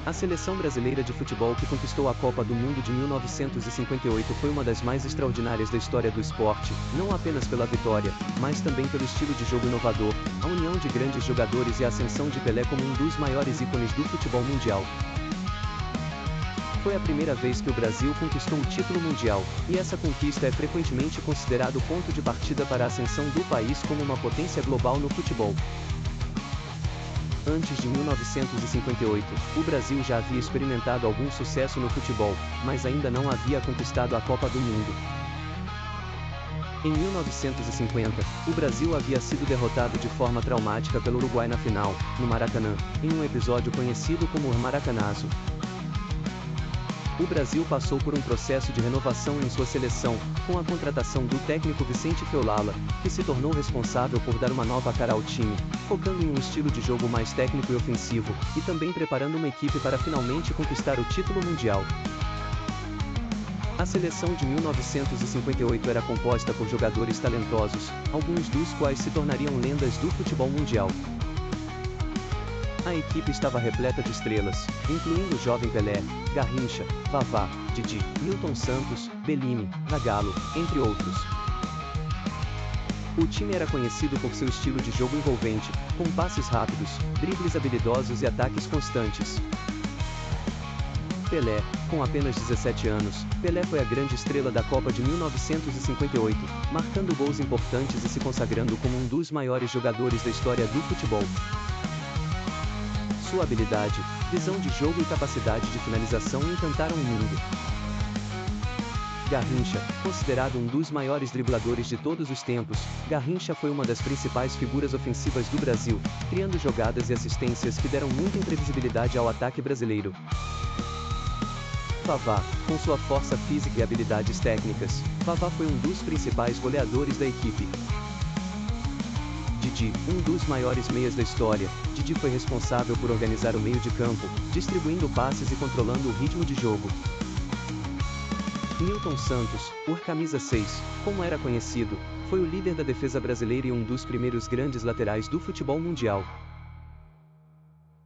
A seleção brasileira de futebol que conquistou a Copa do Mundo de 1958 foi uma das mais extraordinárias da história do esporte, não apenas pela vitória, mas também pelo estilo de jogo inovador, a união de grandes jogadores e a ascensão de Pelé como um dos maiores ícones do futebol mundial. Foi a primeira vez que o Brasil conquistou o título mundial, e essa conquista é frequentemente considerado o ponto de partida para a ascensão do país como uma potência global no futebol. Antes de 1958, o Brasil já havia experimentado algum sucesso no futebol, mas ainda não havia conquistado a Copa do Mundo. Em 1950, o Brasil havia sido derrotado de forma traumática pelo Uruguai na final, no Maracanã, em um episódio conhecido como o Maracanazo. O Brasil passou por um processo de renovação em sua seleção, com a contratação do técnico Vicente Feolala, que se tornou responsável por dar uma nova cara ao time, focando em um estilo de jogo mais técnico e ofensivo, e também preparando uma equipe para finalmente conquistar o título mundial. A seleção de 1958 era composta por jogadores talentosos, alguns dos quais se tornariam lendas do futebol mundial. A equipe estava repleta de estrelas, incluindo o jovem Pelé, Garrincha, Vavá, Didi, Nilton Santos, Bellini, Zagallo, entre outros. O time era conhecido por seu estilo de jogo envolvente, com passes rápidos, dribles habilidosos e ataques constantes. Pelé, com apenas 17 anos, Pelé foi a grande estrela da Copa de 1958, marcando gols importantes e se consagrando como um dos maiores jogadores da história do futebol. Sua habilidade, visão de jogo e capacidade de finalização encantaram o mundo. Garrincha, considerado um dos maiores dribladores de todos os tempos, Garrincha foi uma das principais figuras ofensivas do Brasil, criando jogadas e assistências que deram muita imprevisibilidade ao ataque brasileiro. Vavá, com sua força física e habilidades técnicas, Vavá foi um dos principais goleadores da equipe. Didi, um dos maiores meias da história, Didi foi responsável por organizar o meio de campo, distribuindo passes e controlando o ritmo de jogo. Nilton Santos, o camisa 6, como era conhecido, foi o líder da defesa brasileira e um dos primeiros grandes laterais do futebol mundial.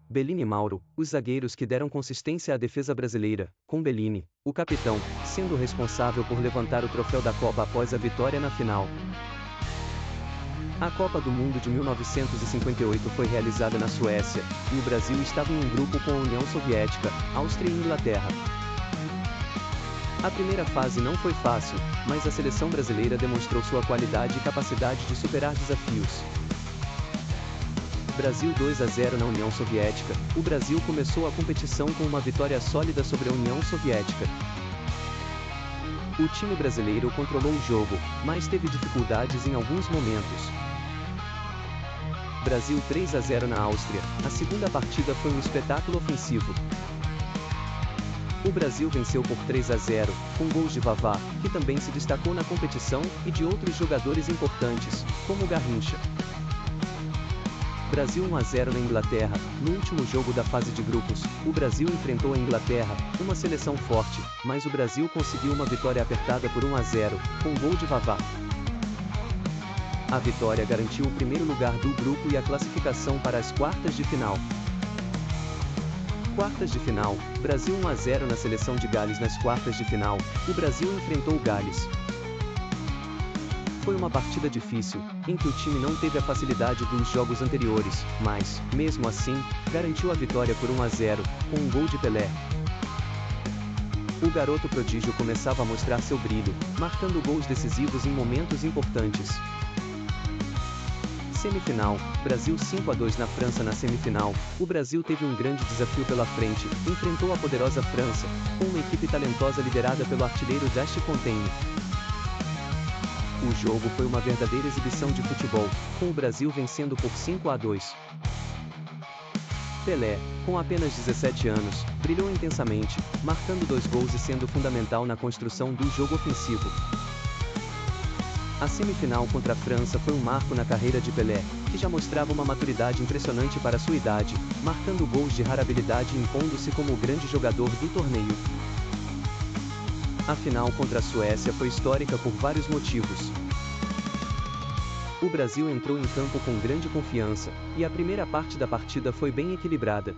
Bellini e Mauro, os zagueiros que deram consistência à defesa brasileira, com Bellini, o capitão, sendo responsável por levantar o troféu da Copa após a vitória na final. A Copa do Mundo de 1958 foi realizada na Suécia, e o Brasil estava em um grupo com a União Soviética, Áustria e Inglaterra. A primeira fase não foi fácil, mas a seleção brasileira demonstrou sua qualidade e capacidade de superar desafios. Brasil 2-0 na União Soviética, o Brasil começou a competição com uma vitória sólida sobre a União Soviética. O time brasileiro controlou o jogo, mas teve dificuldades em alguns momentos. Brasil 3-0 na Áustria, a segunda partida foi um espetáculo ofensivo. O Brasil venceu por 3-0, com gols de Vavá, que também se destacou na competição, e de outros jogadores importantes, como Garrincha. Brasil 1-0 na Inglaterra, no último jogo da fase de grupos, o Brasil enfrentou a Inglaterra, uma seleção forte, mas o Brasil conseguiu uma vitória apertada por 1-0, com gol de Vavá. A vitória garantiu o primeiro lugar do grupo e a classificação para as quartas de final. Quartas de final, Brasil 1-0 na seleção de Gales. Nas quartas de final, o Brasil enfrentou o Gales. Foi uma partida difícil, em que o time não teve a facilidade dos jogos anteriores, mas, mesmo assim, garantiu a vitória por 1-0, com um gol de Pelé. O garoto prodígio começava a mostrar seu brilho, marcando gols decisivos em momentos importantes. Semifinal, Brasil 5-2 na França. Na semifinal, o Brasil teve um grande desafio pela frente, enfrentou a poderosa França, com uma equipe talentosa liderada pelo artilheiro Dasty Fontaine. O jogo foi uma verdadeira exibição de futebol, com o Brasil vencendo por 5-2. Pelé, com apenas 17 anos, brilhou intensamente, marcando 2 gols e sendo fundamental na construção do jogo ofensivo. A semifinal contra a França foi um marco na carreira de Pelé, que já mostrava uma maturidade impressionante para sua idade, marcando gols de rara habilidade e impondo-se como o grande jogador do torneio. A final contra a Suécia foi histórica por vários motivos. O Brasil entrou em campo com grande confiança, e a primeira parte da partida foi bem equilibrada.